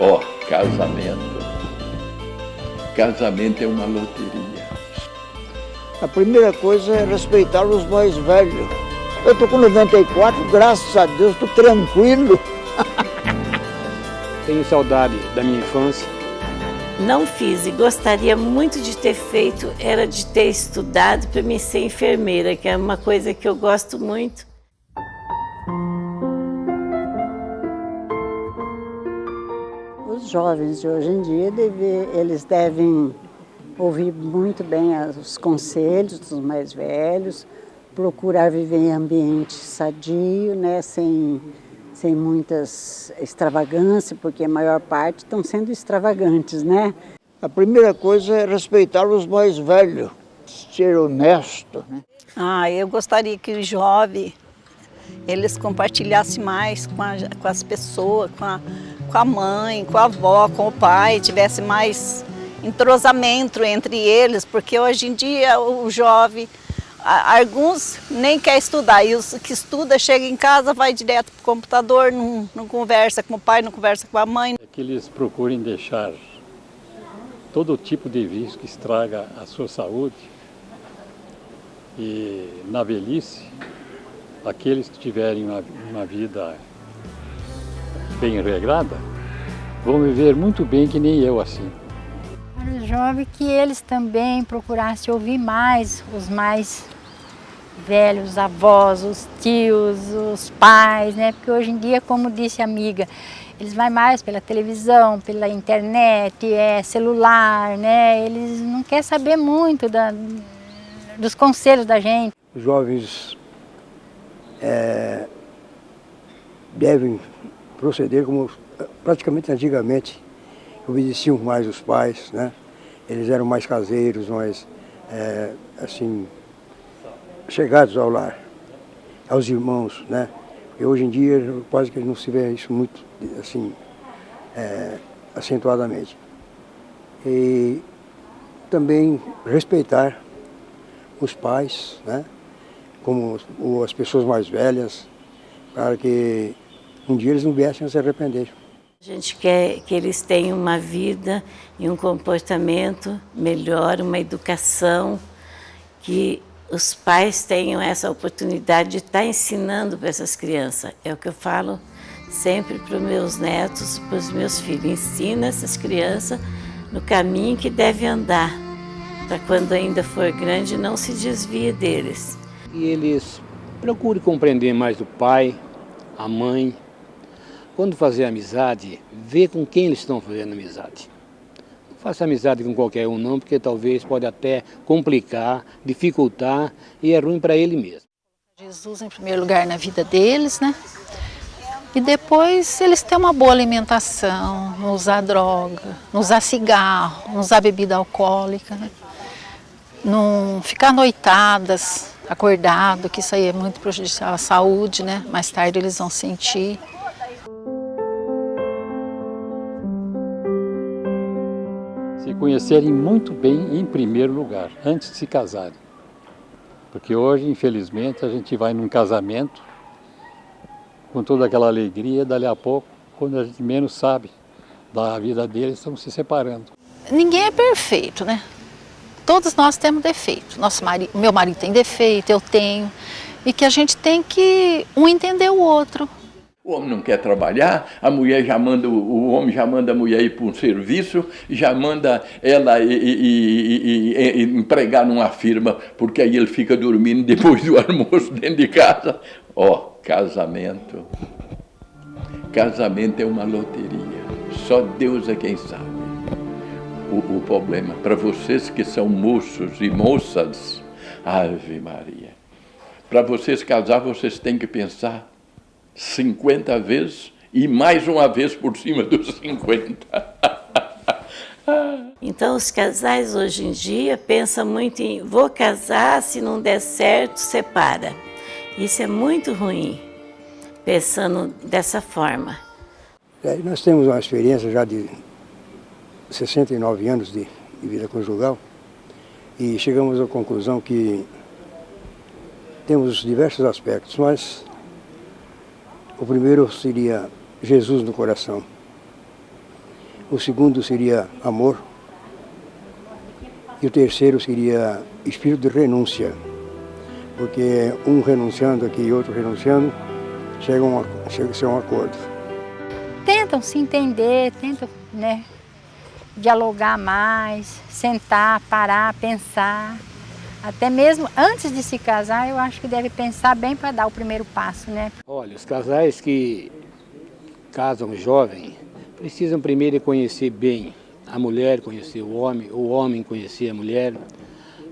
Ó, casamento. Casamento é uma loteria. A primeira coisa é respeitar os mais velhos. Eu estou com 94, graças a Deus, estou tranquilo. Tenho saudade da minha infância. Não fiz e gostaria muito de ter feito, era de ter estudado para me ser enfermeira, que é uma coisa que eu gosto muito. Os jovens de hoje em dia, eles devem ouvir muito bem os conselhos dos mais velhos, procurar viver em ambiente sadio, né, sem muitas extravagâncias, porque a maior parte estão sendo extravagantes, né? A primeira coisa é respeitar os mais velhos, ser honesto, né? Eu gostaria que os jovens, eles compartilhassem mais com as pessoas, com a mãe, com a avó, com o pai, tivesse mais entrosamento entre eles, porque hoje em dia o jovem, alguns nem quer estudar, e os que estudam chega em casa, vai direto para o computador, não conversa com o pai, não conversa com a mãe. É que eles procurem deixar todo tipo de vício que estraga a sua saúde e na velhice, aqueles que tiverem uma vida bem regrada, vão viver muito bem que nem eu assim. Para os jovens que eles também procurassem ouvir mais os mais velhos, os avós, os tios, os pais, né? Porque hoje em dia, como disse a amiga, eles vão mais pela televisão, pela internet, celular, né? Eles não querem saber muito dos conselhos da gente. Os jovens devem proceder como praticamente antigamente, obedeciam mais os pais, né? Eles eram mais caseiros, mais assim, chegados ao lar, aos irmãos, né? E hoje em dia quase que não se vê isso muito assim, acentuadamente. E também respeitar os pais, né? Como as pessoas mais velhas, para que um dia eles não viessem a se arrepender. A gente quer que eles tenham uma vida e um comportamento melhor, uma educação, que os pais tenham essa oportunidade de estar ensinando para essas crianças. É o que eu falo sempre para os meus netos, para os meus filhos. Ensina essas crianças no caminho que deve andar, para quando ainda for grande não se desvie deles. E eles procurem compreender mais o pai, a mãe. Quando fazer amizade, vê com quem eles estão fazendo amizade. Não faça amizade com qualquer um não, porque talvez pode até complicar, dificultar e é ruim para ele mesmo. Jesus em primeiro lugar na vida deles, né? E depois eles têm uma boa alimentação, não usar droga, não usar cigarro, não usar bebida alcoólica, né? Não ficar noitadas, acordado, que isso aí é muito prejudicial à saúde, né? Mais tarde eles vão sentir. Se conhecerem muito bem em primeiro lugar, antes de se casarem. Porque hoje, infelizmente, a gente vai num casamento com toda aquela alegria, dali a pouco, quando a gente menos sabe da vida deles, estão se separando. Ninguém é perfeito, né? Todos nós temos defeito. Meu marido tem defeito, eu tenho. E que a gente tem que um entender o outro. O homem não quer trabalhar, a mulher já manda, o homem já manda a mulher ir para um serviço, já manda ela empregar numa firma, porque aí ele fica dormindo depois do almoço dentro de casa. Casamento. Casamento é uma loteria. Só Deus é quem sabe. O problema, para vocês que são moços e moças, Ave Maria, para vocês casar, vocês têm que pensar 50 vezes e mais uma vez por cima dos 50. Então, os casais hoje em dia pensam muito em vou casar, se não der certo, separa. Isso é muito ruim, pensando dessa forma. Nós temos uma experiência já de 69 anos de vida conjugal e chegamos à conclusão que temos diversos aspectos, mas o primeiro seria Jesus no coração. o segundo seria amor, e o terceiro seria espírito de renúncia, porque um renunciando aqui e outro renunciando, chega a ser um acordo. Tentam se entender, tentam, né, dialogar mais, sentar, parar, pensar. Até mesmo antes de se casar, eu acho que deve pensar bem para dar o primeiro passo, né? Olha, os casais que casam jovem precisam primeiro conhecer bem a mulher, conhecer o homem conhecer a mulher,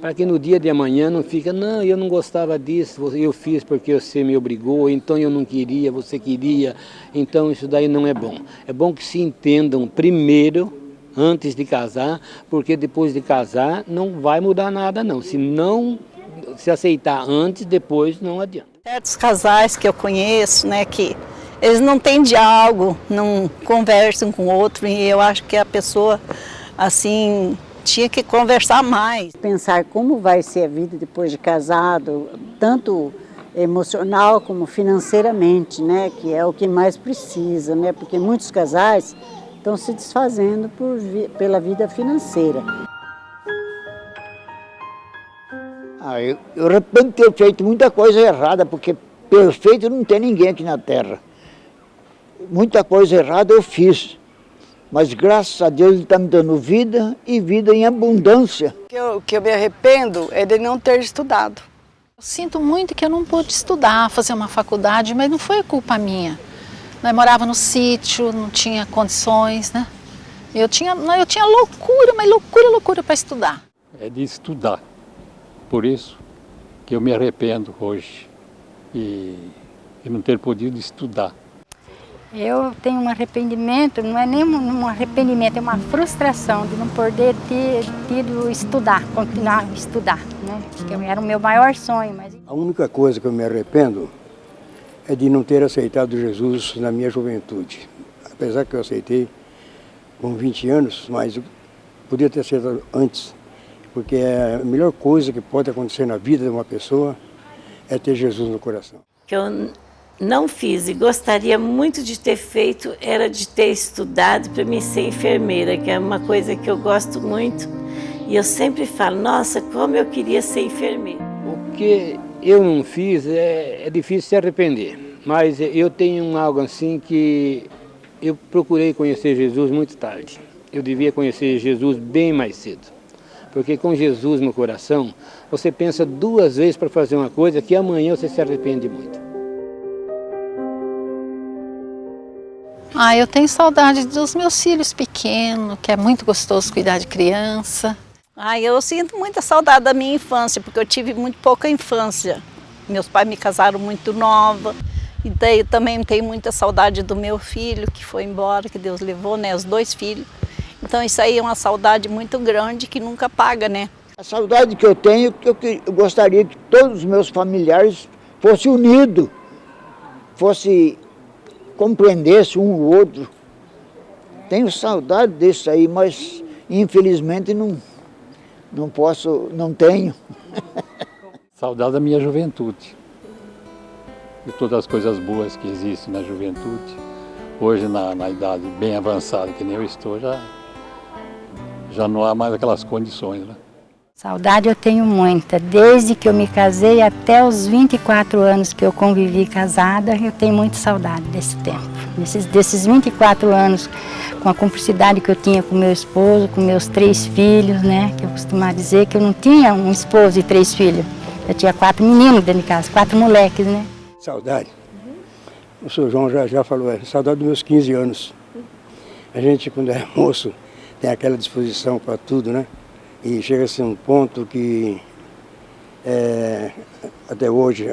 para que no dia de amanhã não fica, não, eu não gostava disso, eu fiz porque você me obrigou, então eu não queria, você queria, então isso daí não é bom. É bom que se entendam primeiro, antes de casar, porque depois de casar não vai mudar nada não. Se não se aceitar antes, depois não adianta. Certos casais que eu conheço, né, que eles não têm diálogo, não conversam com o outro, e eu acho que a pessoa, assim, tinha que conversar mais. Pensar como vai ser a vida depois de casado, tanto emocional como financeiramente, né, que é o que mais precisa, né, porque muitos casais estão se desfazendo pela vida financeira. Eu arrependo de ter feito muita coisa errada, porque perfeito não tem ninguém aqui na terra. Muita coisa errada eu fiz, mas graças a Deus Ele está me dando vida e vida em abundância. O que eu me arrependo é de não ter estudado. Eu sinto muito que eu não pude estudar, fazer uma faculdade, mas não foi culpa minha. Eu morava no sítio, não tinha condições, né? Eu tinha loucura, mas loucura para estudar. É de estudar. Por isso que eu me arrependo hoje e não ter podido estudar. Eu tenho um arrependimento, não é nem um arrependimento, é uma frustração de não poder ter tido continuar a estudar, né? Que era o meu maior sonho. Mas... A única coisa que eu me arrependo é de não ter aceitado Jesus na minha juventude. Apesar que eu aceitei com 20 anos, mas eu podia ter aceitado antes, porque a melhor coisa que pode acontecer na vida de uma pessoa é ter Jesus no coração. O que eu não fiz e gostaria muito de ter feito era de ter estudado para mim ser enfermeira, que é uma coisa que eu gosto muito, e eu sempre falo, nossa, como eu queria ser enfermeira. O que eu não fiz é difícil se arrepender, mas eu tenho algo assim que eu procurei conhecer Jesus muito tarde. Eu devia conhecer Jesus bem mais cedo, porque com Jesus no coração, você pensa 2 vezes para fazer uma coisa que amanhã você se arrepende muito. Eu tenho saudade dos meus filhos pequenos, que é muito gostoso cuidar de criança. Eu sinto muita saudade da minha infância, porque eu tive muito pouca infância. Meus pais me casaram muito nova, e daí eu também tenho muita saudade do meu filho, que foi embora, que Deus levou, né, os 2 filhos. Então isso aí é uma saudade muito grande que nunca paga, né? A saudade que eu tenho, que eu gostaria que todos os meus familiares fossem unidos, compreendessem um o outro. Tenho saudade disso aí, mas infelizmente não tenho. Saudade da minha juventude. E todas as coisas boas que existem na juventude. Hoje, na idade bem avançada que nem eu estou, já não há mais aquelas condições, né? Saudade eu tenho muita. Desde que eu me casei até os 24 anos que eu convivi casada, eu tenho muita saudade desse tempo. Desses 24 anos, com a cumplicidade que eu tinha com meu esposo, com meus 3 filhos, né? Que eu costumo dizer que eu não tinha um esposo e 3 filhos. Eu tinha 4 meninos dentro de casa, 4 moleques, né? Saudade? O senhor João já falou, saudade dos meus 15 anos. A gente, quando é moço, tem aquela disposição para tudo, né? E chega a ser um ponto que até hoje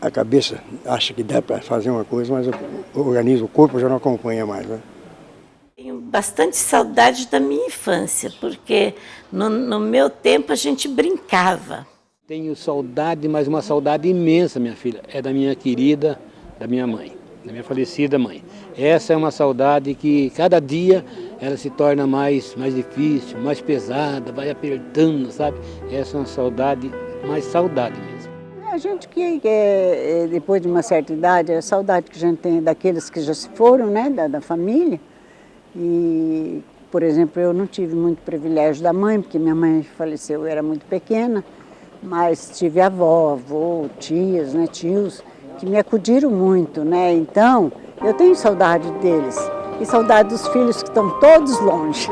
a cabeça acha que dá para fazer uma coisa, mas o organismo, o corpo já não acompanha mais, né? Tenho bastante saudade da minha infância, porque no meu tempo a gente brincava. Tenho saudade, mas uma saudade imensa, minha filha, é da minha querida, da minha mãe, da minha falecida mãe. Essa é uma saudade que cada dia ela se torna mais difícil, mais pesada, vai apertando, sabe? Essa é uma saudade, mais saudade mesmo. A gente que depois de uma certa idade, a saudade que a gente tem daqueles que já se foram, né, da família. E, por exemplo, eu não tive muito privilégio da mãe, porque minha mãe faleceu, eu era muito pequena, mas tive avó, avô, tias, né, tios, que me acudiram muito, né? Então, eu tenho saudade deles e saudade dos filhos que estão todos longe.